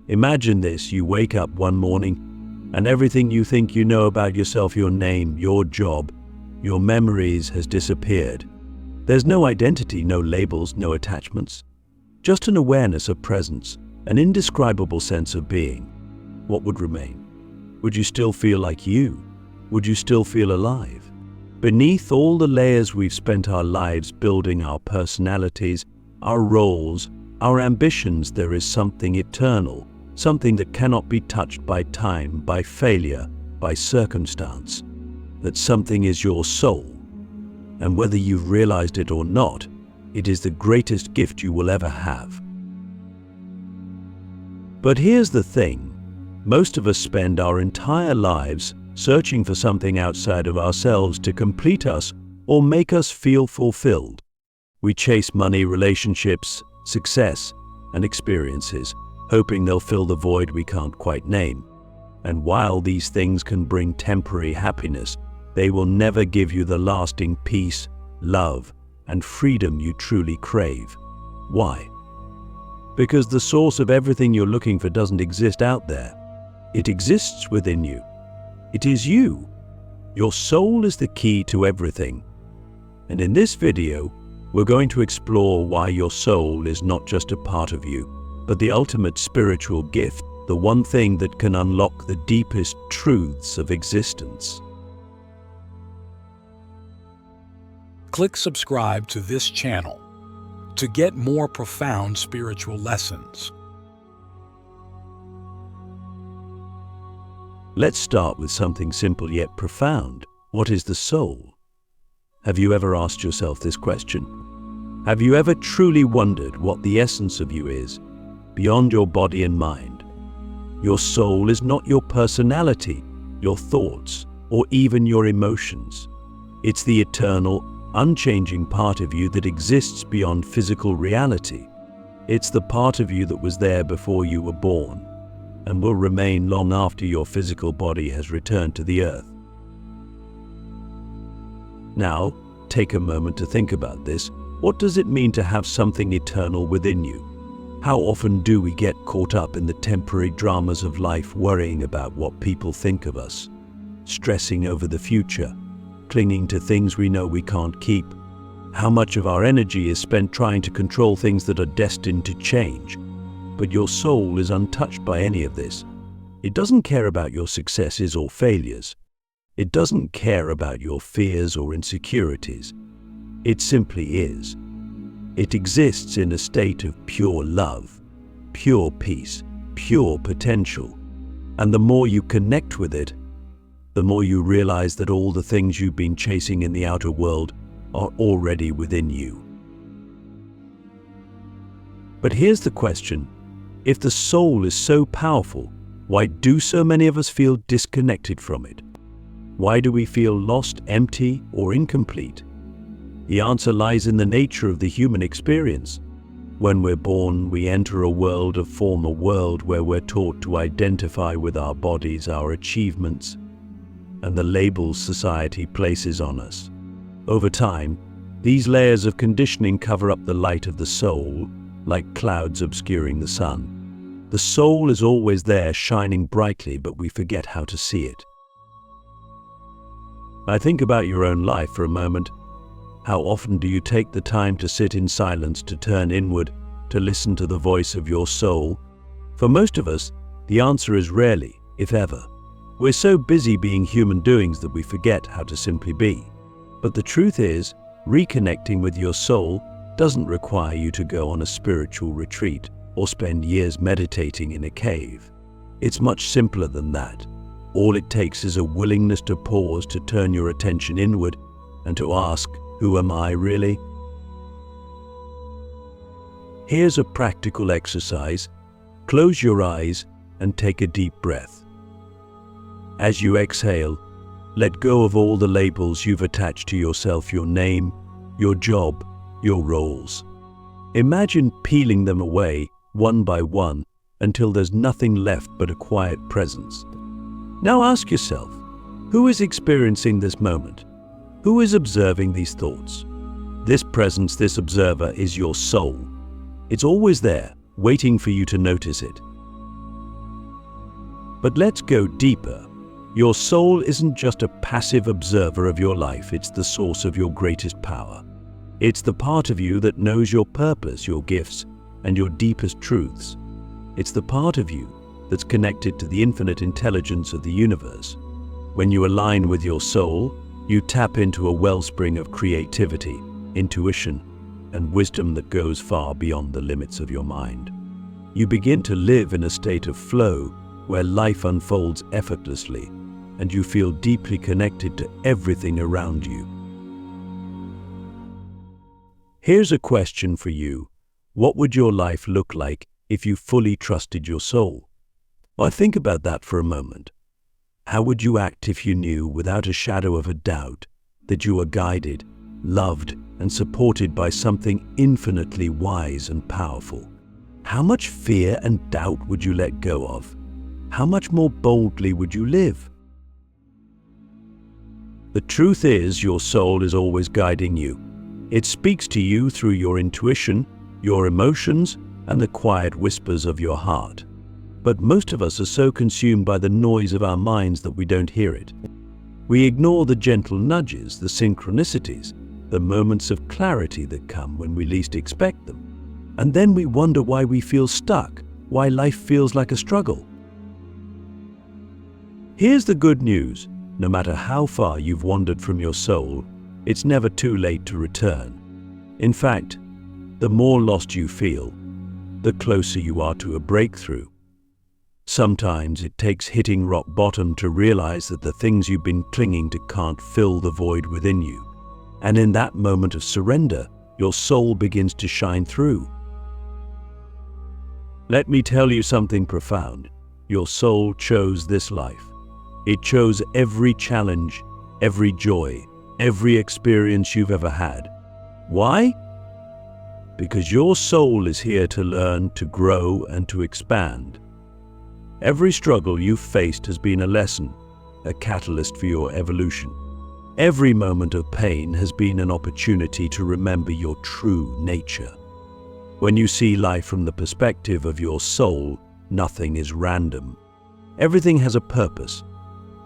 Imagine this: you wake up one morning and everything you think you know about yourself, your name, your job, your memories, has disappeared. There's no identity, no labels, no attachments. Just an awareness of presence, an indescribable sense of being. What would remain? Would you still feel like you? Would you still feel alive? Beneath all the layers we've spent our lives building, our personalities, our roles, our ambitions, there is something eternal, something that cannot be touched by time, by failure, by circumstance. That something is your soul. And whether you've realized it or not, it is the greatest gift you will ever have. But here's the thing. Most of us spend our entire lives searching for something outside of ourselves to complete us or make us feel fulfilled. We chase money, relationships, success, and experiences, hoping they'll fill the void we can't quite name. And while these things can bring temporary happiness, they will never give you the lasting peace, love, and freedom you truly crave. Why? Because the source of everything you're looking for doesn't exist out there. It exists within you. It is you. Your soul is the key to everything. And in this video, we're going to explore why your soul is not just a part of you, but the ultimate spiritual gift, the one thing that can unlock the deepest truths of existence. Click subscribe to this channel to get more profound spiritual lessons. Let's start with something simple yet profound. What is the soul? Have you ever asked yourself this question? Have you ever truly wondered what the essence of you is, beyond your body and mind? Your soul is not your personality, your thoughts, or even your emotions. It's the eternal, unchanging part of you that exists beyond physical reality. It's the part of you that was there before you were born and will remain long after your physical body has returned to the earth. Now, take a moment to think about this. What does it mean to have something eternal within you? How often do we get caught up in the temporary dramas of life, worrying about what people think of us, stressing over the future, clinging to things we know we can't keep? How much of our energy is spent trying to control things that are destined to change? But your soul is untouched by any of this. It doesn't care about your successes or failures. It doesn't care about your fears or insecurities. It simply is. It exists in a state of pure love, pure peace, pure potential. And the more you connect with it, the more you realize that all the things you've been chasing in the outer world are already within you. But here's the question. If the soul is so powerful, why do so many of us feel disconnected from it? Why do we feel lost, empty, or incomplete? The answer lies in the nature of the human experience. When we're born, we enter a world of form, a world where we're taught to identify with our bodies, our achievements, and the labels society places on us. Over time, these layers of conditioning cover up the light of the soul, like clouds obscuring the sun. The soul is always there, shining brightly, but we forget how to see it. I think about your own life for a moment. How often do you take the time to sit in silence, to turn inward, to listen to the voice of your soul? For most of us, the answer is rarely, if ever. We're so busy being human doings that we forget how to simply be. But the truth is, reconnecting with your soul doesn't require you to go on a spiritual retreat or spend years meditating in a cave. It's much simpler than that. All it takes is a willingness to pause, to turn your attention inward, and to ask, who am I really? Here's a practical exercise. Close your eyes and take a deep breath. As you exhale, let go of all the labels you've attached to yourself, your name, your job, your roles. Imagine peeling them away one by one until there's nothing left but a quiet presence. Now ask yourself, who is experiencing this moment? Who is observing these thoughts? This presence, this observer, is your soul. It's always there, waiting for you to notice it. But let's go deeper. Your soul isn't just a passive observer of your life, it's the source of your greatest power. It's the part of you that knows your purpose, your gifts, and your deepest truths. It's the part of you that's connected to the infinite intelligence of the universe. When you align with your soul, you tap into a wellspring of creativity, intuition, and wisdom that goes far beyond the limits of your mind. You begin to live in a state of flow where life unfolds effortlessly, and you feel deeply connected to everything around you. Here's a question for you. What would your life look like if you fully trusted your soul? Well, think about that for a moment. How would you act if you knew, without a shadow of a doubt, that you were guided, loved, and supported by something infinitely wise and powerful? How much fear and doubt would you let go of? How much more boldly would you live? The truth is, your soul is always guiding you. It speaks to you through your intuition, your emotions, and the quiet whispers of your heart. But most of us are so consumed by the noise of our minds that we don't hear it. We ignore the gentle nudges, the synchronicities, the moments of clarity that come when we least expect them. And then we wonder why we feel stuck, why life feels like a struggle. Here's the good news. No matter how far you've wandered from your soul, it's never too late to return. In fact, the more lost you feel, the closer you are to a breakthrough. Sometimes it takes hitting rock bottom to realize that the things you've been clinging to can't fill the void within you. And in that moment of surrender, your soul begins to shine through. Let me tell you something profound. Your soul chose this life. It chose every challenge, every joy, every experience you've ever had. Why? Because your soul is here to learn, to grow, and to expand. Every struggle you've faced has been a lesson, a catalyst for your evolution. Every moment of pain has been an opportunity to remember your true nature. When you see life from the perspective of your soul, nothing is random. Everything has a purpose.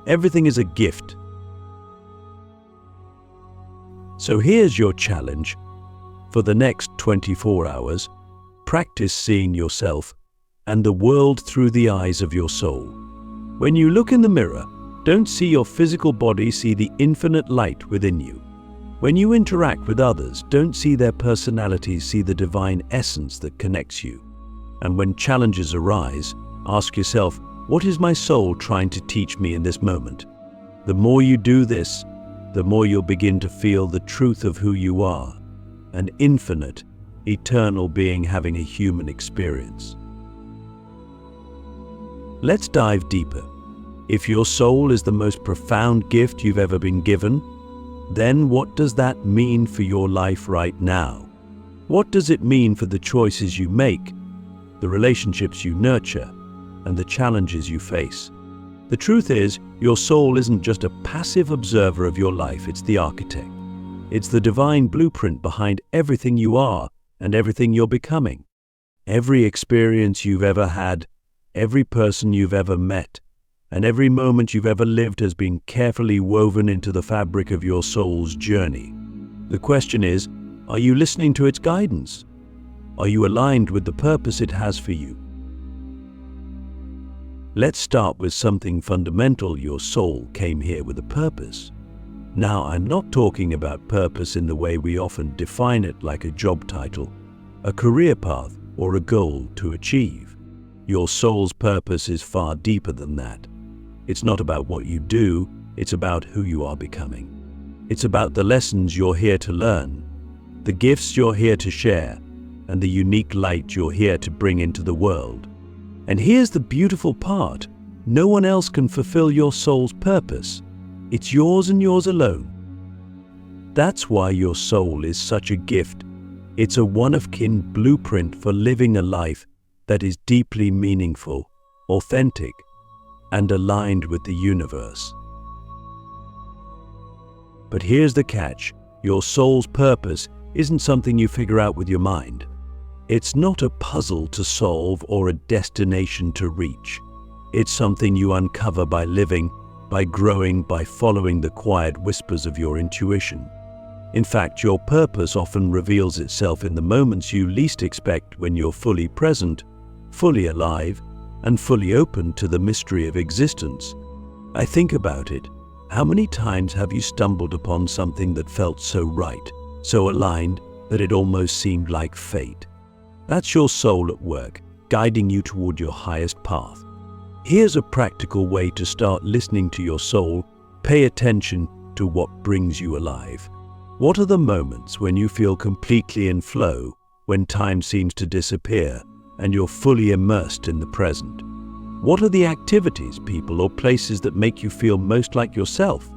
Everything is a gift. So here's your challenge. For the next 24 hours, practice seeing yourself and the world through the eyes of your soul. When you look in the mirror, don't see your physical body, see the infinite light within you. When you interact with others, don't see their personalities, see the divine essence that connects you. And when challenges arise, ask yourself, what is my soul trying to teach me in this moment? The more you do this, the more you'll begin to feel the truth of who you are, an infinite, eternal being having a human experience. Let's dive deeper. If your soul is the most profound gift you've ever been given, then what does that mean for your life right now? What does it mean for the choices you make, the relationships you nurture, and the challenges you face? The truth is, your soul isn't just a passive observer of your life, it's the architect. It's the divine blueprint behind everything you are and everything you're becoming. Every experience you've ever had, every person you've ever met, and every moment you've ever lived has been carefully woven into the fabric of your soul's journey. The question is, are you listening to its guidance? Are you aligned with the purpose it has for you? Let's start with something fundamental. Your soul came here with a purpose. Now, I'm not talking about purpose in the way we often define it, like a job title, a career path, or a goal to achieve. Your soul's purpose is far deeper than that. It's not about what you do, it's about who you are becoming. It's about the lessons you're here to learn, the gifts you're here to share, and the unique light you're here to bring into the world. And here's the beautiful part. No one else can fulfill your soul's purpose. It's yours and yours alone. That's why your soul is such a gift. It's a one-of-kind blueprint for living a life that is deeply meaningful, authentic, and aligned with the universe. But here's the catch. Your soul's purpose isn't something you figure out with your mind. It's not a puzzle to solve or a destination to reach. It's something you uncover by living, by growing, by following the quiet whispers of your intuition. In fact, your purpose often reveals itself in the moments you least expect, when you're fully present, fully alive, and fully open to the mystery of existence. I think about it. How many times have you stumbled upon something that felt so right, so aligned, that it almost seemed like fate? That's your soul at work, guiding you toward your highest path. Here's a practical way to start listening to your soul. Pay attention to what brings you alive. What are the moments when you feel completely in flow, when time seems to disappear, and you're fully immersed in the present? What are the activities, people, or places that make you feel most like yourself?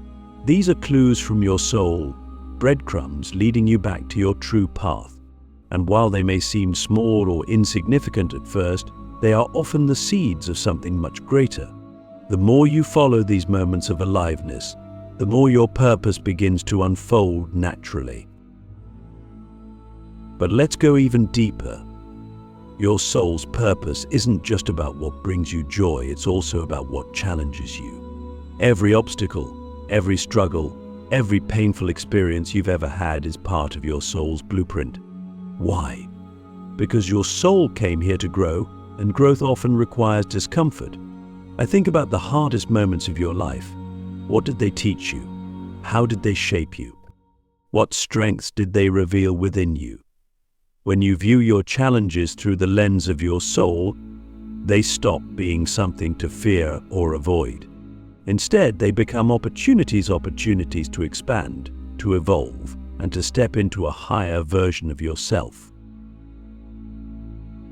These are clues from your soul, breadcrumbs leading you back to your true path. And while they may seem small or insignificant at first, they are often the seeds of something much greater. The more you follow these moments of aliveness, the more your purpose begins to unfold naturally. But let's go even deeper. Your soul's purpose isn't just about what brings you joy, it's also about what challenges you. Every obstacle, every struggle, every painful experience you've ever had is part of your soul's blueprint. Why? Because your soul came here to grow, and growth often requires discomfort. I think about the hardest moments of your life. What did they teach you? How did they shape you? What strengths did they reveal within you? When you view your challenges through the lens of your soul, they stop being something to fear or avoid. Instead, they become opportunities to expand, to evolve, and to step into a higher version of yourself.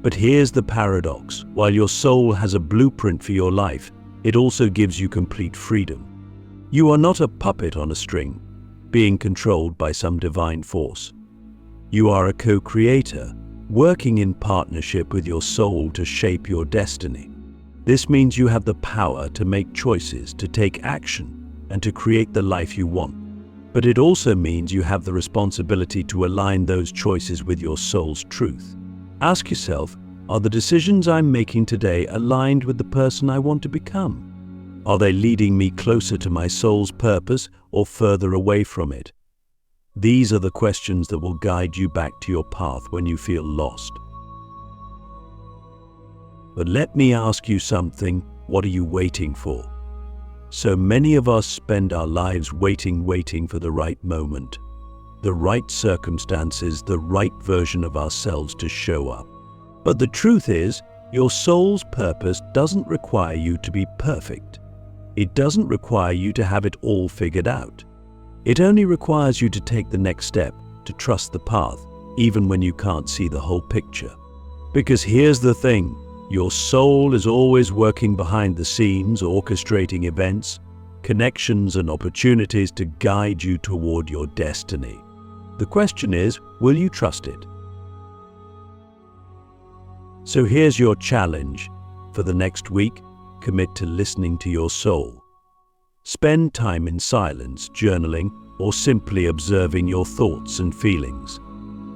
But here's the paradox. While your soul has a blueprint for your life, it also gives you complete freedom. You are not a puppet on a string, being controlled by some divine force. You are a co-creator, working in partnership with your soul to shape your destiny. This means you have the power to make choices, to take action, and to create the life you want. But it also means you have the responsibility to align those choices with your soul's truth. Ask yourself, are the decisions I'm making today aligned with the person I want to become? Are they leading me closer to my soul's purpose or further away from it? These are the questions that will guide you back to your path when you feel lost. But let me ask you something. What are you waiting for? So many of us spend our lives waiting for the right moment, the right circumstances, the right version of ourselves to show up. But the truth is, your soul's purpose doesn't require you to be perfect. It doesn't require you to have it all figured out. It only requires you to take the next step, to trust the path, even when you can't see the whole picture. Because here's the thing, your soul is always working behind the scenes, orchestrating events, connections, and opportunities to guide you toward your destiny. The question is, will you trust it? So here's your challenge. For the next week, commit to listening to your soul. Spend time in silence, journaling, or simply observing your thoughts and feelings.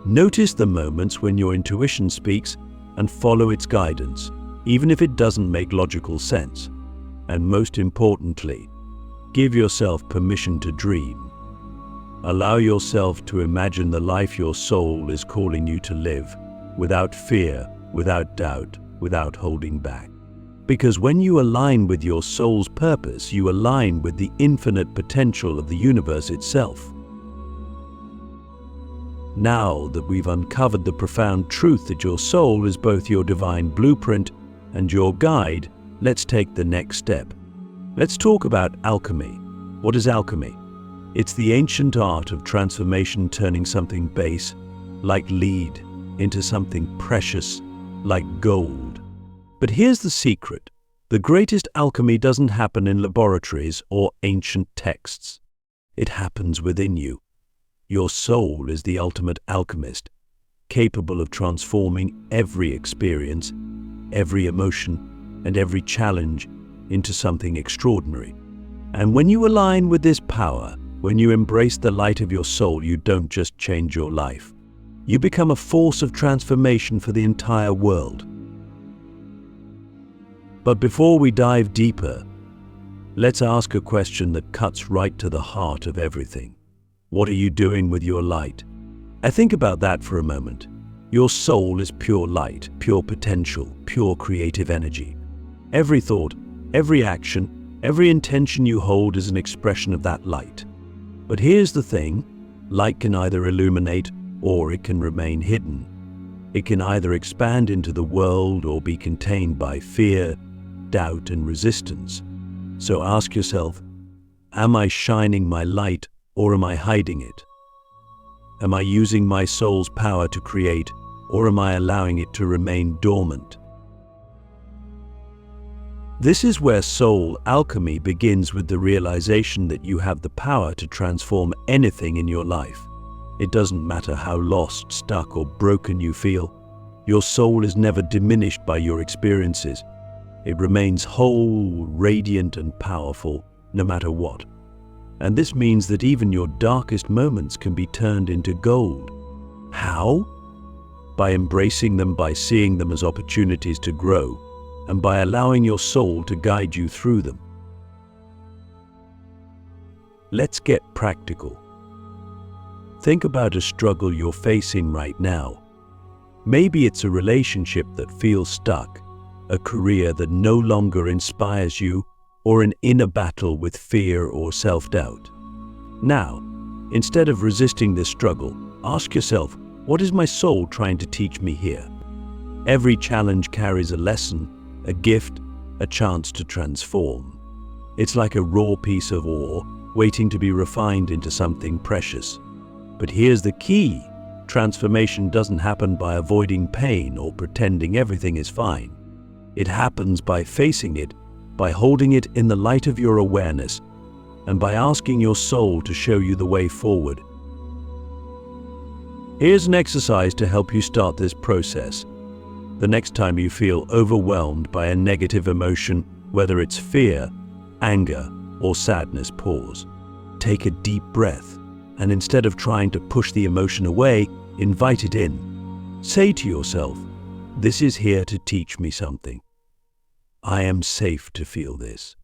Notice the moments when your intuition speaks and follow its guidance, even if it doesn't make logical sense. And most importantly, give yourself permission to dream. Allow yourself to imagine the life your soul is calling you to live, without fear, without doubt, without holding back. Because when you align with your soul's purpose, you align with the infinite potential of the universe itself. Now that we've uncovered the profound truth that your soul is both your divine blueprint and your guide, let's take the next step. Let's talk about alchemy. What is alchemy? It's the ancient art of transformation, turning something base, like lead, into something precious, like gold. But here's the secret. The greatest alchemy doesn't happen in laboratories or ancient texts. It happens within you. Your soul is the ultimate alchemist, capable of transforming every experience, every emotion, and every challenge into something extraordinary. And when you align with this power, when you embrace the light of your soul, you don't just change your life. You become a force of transformation for the entire world. But before we dive deeper, let's ask a question that cuts right to the heart of everything. What are you doing with your light? I think about that for a moment. Your soul is pure light, pure potential, pure creative energy. Every thought, every action, every intention you hold is an expression of that light. But here's the thing, light can either illuminate or it can remain hidden. It can either expand into the world or be contained by fear, doubt, and resistance. So ask yourself, am I shining my light or am I hiding it? Am I using my soul's power to create or am I allowing it to remain dormant? This is where soul alchemy begins, with the realization that you have the power to transform anything in your life. It doesn't matter how lost, stuck, or broken you feel. Your soul is never diminished by your experiences. It remains whole, radiant, and powerful, no matter what. And this means that even your darkest moments can be turned into gold. How? By embracing them, by seeing them as opportunities to grow, and by allowing your soul to guide you through them. Let's get practical. Think about a struggle you're facing right now. Maybe it's a relationship that feels stuck, a career that no longer inspires you, or an inner battle with fear or self-doubt. Now, instead of resisting this struggle, ask yourself, what is my soul trying to teach me here? Every challenge carries a lesson, a gift, a chance to transform. It's like a raw piece of ore waiting to be refined into something precious. But here's the key. Transformation doesn't happen by avoiding pain or pretending everything is fine. It happens by facing it, by holding it in the light of your awareness, and by asking your soul to show you the way forward. Here's an exercise to help you start this process. The next time you feel overwhelmed by a negative emotion, whether it's fear, anger, or sadness, pause. Take a deep breath, and instead of trying to push the emotion away, invite it in. Say to yourself, this is here to teach me something. I am safe to feel this.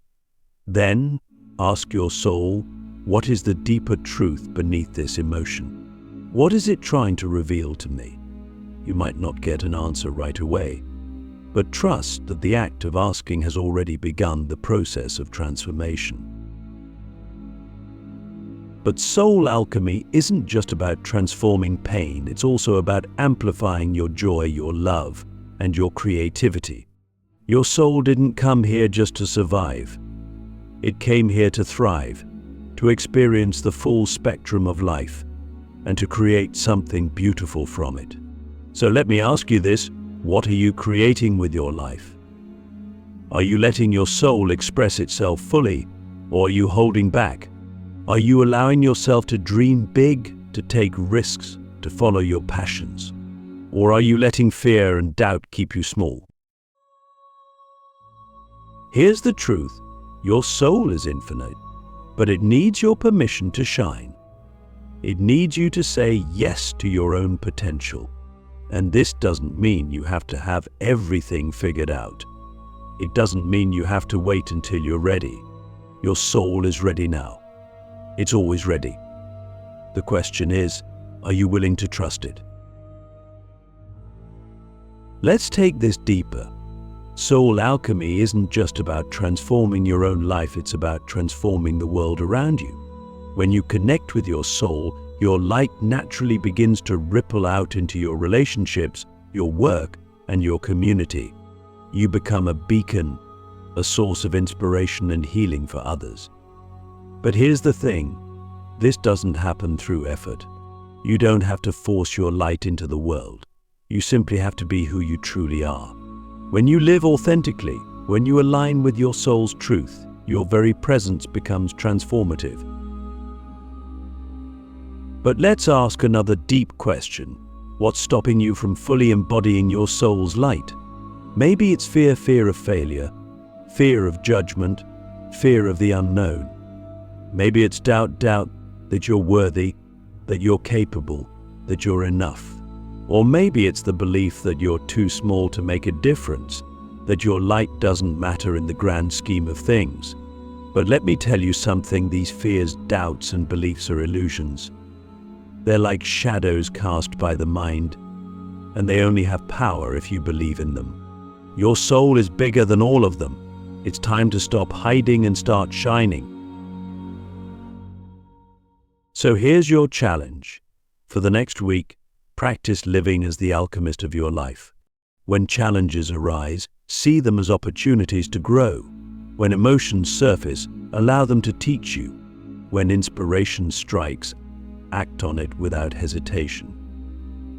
Then, ask your soul, what is the deeper truth beneath this emotion? What is it trying to reveal to me? You might not get an answer right away, but trust that the act of asking has already begun the process of transformation. But soul alchemy isn't just about transforming pain, it's also about amplifying your joy, your love, and your creativity. Your soul didn't come here just to survive. It came here to thrive, to experience the full spectrum of life, and to create something beautiful from it. So let me ask you this, what are you creating with your life? Are you letting your soul express itself fully, or are you holding back? Are you allowing yourself to dream big, to take risks, to follow your passions? Or are you letting fear and doubt keep you small? Here's the truth, your soul is infinite, but it needs your permission to shine. It needs you to say yes to your own potential. And this doesn't mean you have to have everything figured out. It doesn't mean you have to wait until you're ready. Your soul is ready now. It's always ready. The question is, are you willing to trust it? Let's take this deeper. Soul alchemy isn't just about transforming your own life, it's about transforming the world around you. When you connect with your soul, your light naturally begins to ripple out into your relationships, your work, and your community. You become a beacon, a source of inspiration and healing for others. But here's the thing, this doesn't happen through effort. You don't have to force your light into the world. You simply have to be who you truly are. When you live authentically, when you align with your soul's truth, your very presence becomes transformative. But let's ask another deep question. What's stopping you from fully embodying your soul's light? Maybe it's fear of failure, fear of judgment, fear of the unknown. Maybe it's doubt that you're worthy, that you're capable, that you're enough. Or maybe it's the belief that you're too small to make a difference, that your light doesn't matter in the grand scheme of things. But let me tell you something, these fears, doubts, and beliefs are illusions. They're like shadows cast by the mind, and they only have power if you believe in them. Your soul is bigger than all of them. It's time to stop hiding and start shining. So here's your challenge. For the next week, practice living as the alchemist of your life. When challenges arise, see them as opportunities to grow. When emotions surface, allow them to teach you. When inspiration strikes, act on it without hesitation.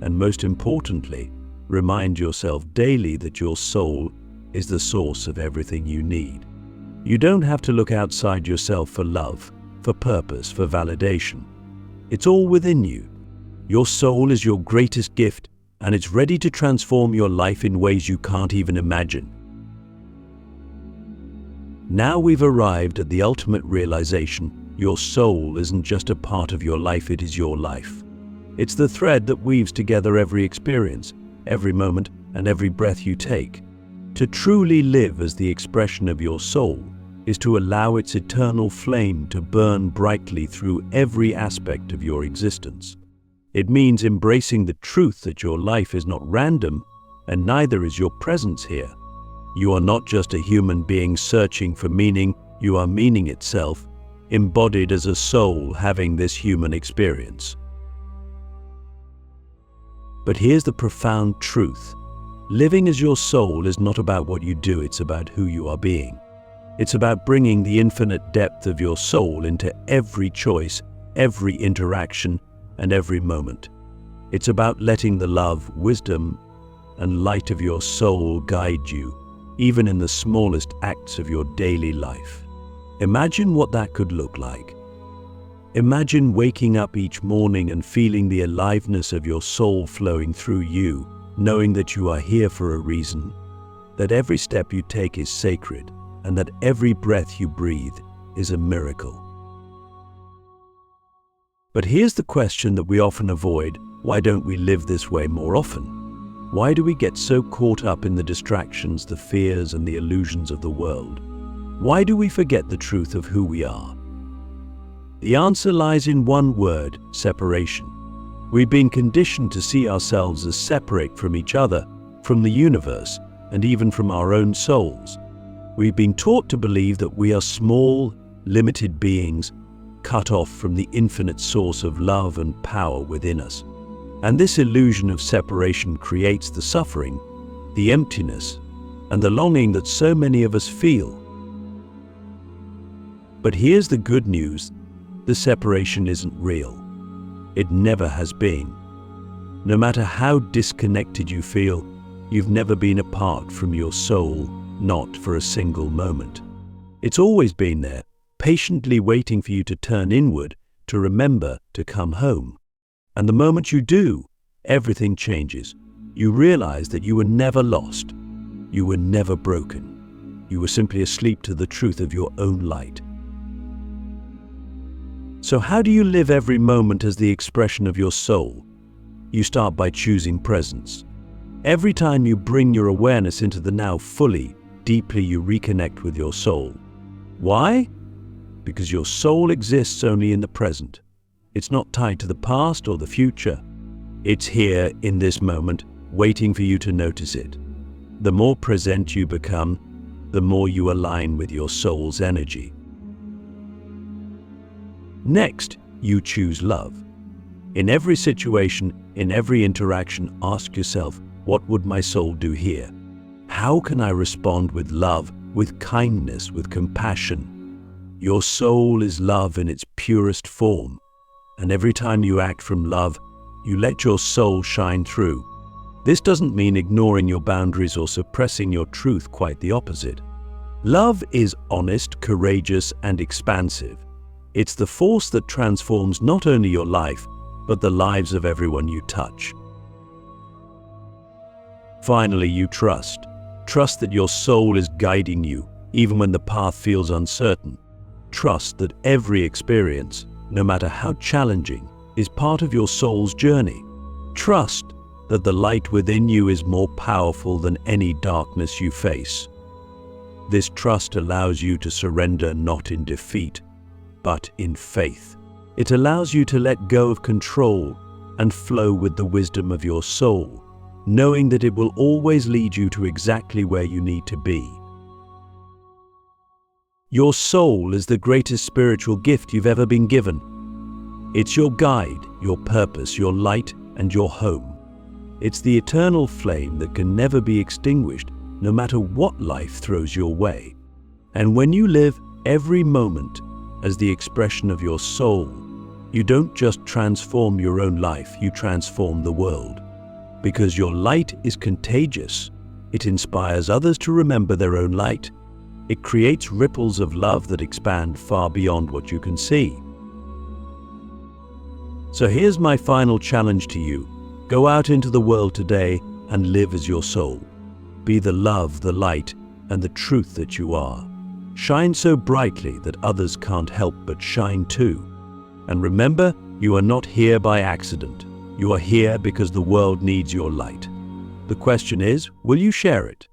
And most importantly, remind yourself daily that your soul is the source of everything you need. You don't have to look outside yourself for love, for purpose, for validation. It's all within you. Your soul is your greatest gift, and it's ready to transform your life in ways you can't even imagine. Now we've arrived at the ultimate realization: your soul isn't just a part of your life, it is your life. It's the thread that weaves together every experience, every moment, and every breath you take. To truly live as the expression of your soul is to allow its eternal flame to burn brightly through every aspect of your existence. It means embracing the truth that your life is not random, and neither is your presence here. You are not just a human being searching for meaning, you are meaning itself, embodied as a soul having this human experience. But here's the profound truth. Living as your soul is not about what you do, it's about who you are being. It's about bringing the infinite depth of your soul into every choice, every interaction, and every moment. It's about letting the love, wisdom, and light of your soul guide you, even in the smallest acts of your daily life. Imagine what that could look like. Imagine waking up each morning and feeling the aliveness of your soul flowing through you, knowing that you are here for a reason, that every step you take is sacred, and that every breath you breathe is a miracle. But here's the question that we often avoid: why don't we live this way more often? Why do we get so caught up in the distractions, the fears, and the illusions of the world? Why do we forget the truth of who we are? The answer lies in one word: separation. We've been conditioned to see ourselves as separate from each other, from the universe, and even from our own souls. We've been taught to believe that we are small, limited beings, cut off from the infinite source of love and power within us. And this illusion of separation creates the suffering, the emptiness, and the longing that so many of us feel. But here's the good news: the separation isn't real. It never has been. No matter how disconnected you feel, you've never been apart from your soul, not for a single moment. It's always been there, patiently waiting for you to turn inward, to remember to come home. And the moment you do, everything changes. You realize that you were never lost. You were never broken. You were simply asleep to the truth of your own light. So how do you live every moment as the expression of your soul? You start by choosing presence. Every time you bring your awareness into the now fully, deeply, you reconnect with your soul. Why? Because your soul exists only in the present. It's not tied to the past or the future. It's here in this moment, waiting for you to notice it. The more present you become, the more you align with your soul's energy. Next, you choose love. In every situation, in every interaction, ask yourself, what would my soul do here? How can I respond with love, with kindness, with compassion? Your soul is love in its purest form, and every time you act from love, you let your soul shine through. This doesn't mean ignoring your boundaries or suppressing your truth, quite the opposite. Love is honest, courageous, and expansive. It's the force that transforms not only your life, but the lives of everyone you touch. Finally, you trust. Trust that your soul is guiding you, even when the path feels uncertain. Trust that every experience, no matter how challenging, is part of your soul's journey. Trust that the light within you is more powerful than any darkness you face. This trust allows you to surrender not in defeat, but in faith. It allows you to let go of control and flow with the wisdom of your soul, knowing that it will always lead you to exactly where you need to be. Your soul is the greatest spiritual gift you've ever been given. It's your guide, your purpose, your light, and your home. It's the eternal flame that can never be extinguished, no matter what life throws your way. And when you live every moment as the expression of your soul, you don't just transform your own life, you transform the world. Because your light is contagious. It inspires others to remember their own light. It creates ripples of love that expand far beyond what you can see. So here's my final challenge to you. Go out into the world today and live as your soul. Be the love, the light, and the truth that you are. Shine so brightly that others can't help but shine too. And remember, you are not here by accident. You are here because the world needs your light. The question is, will you share it?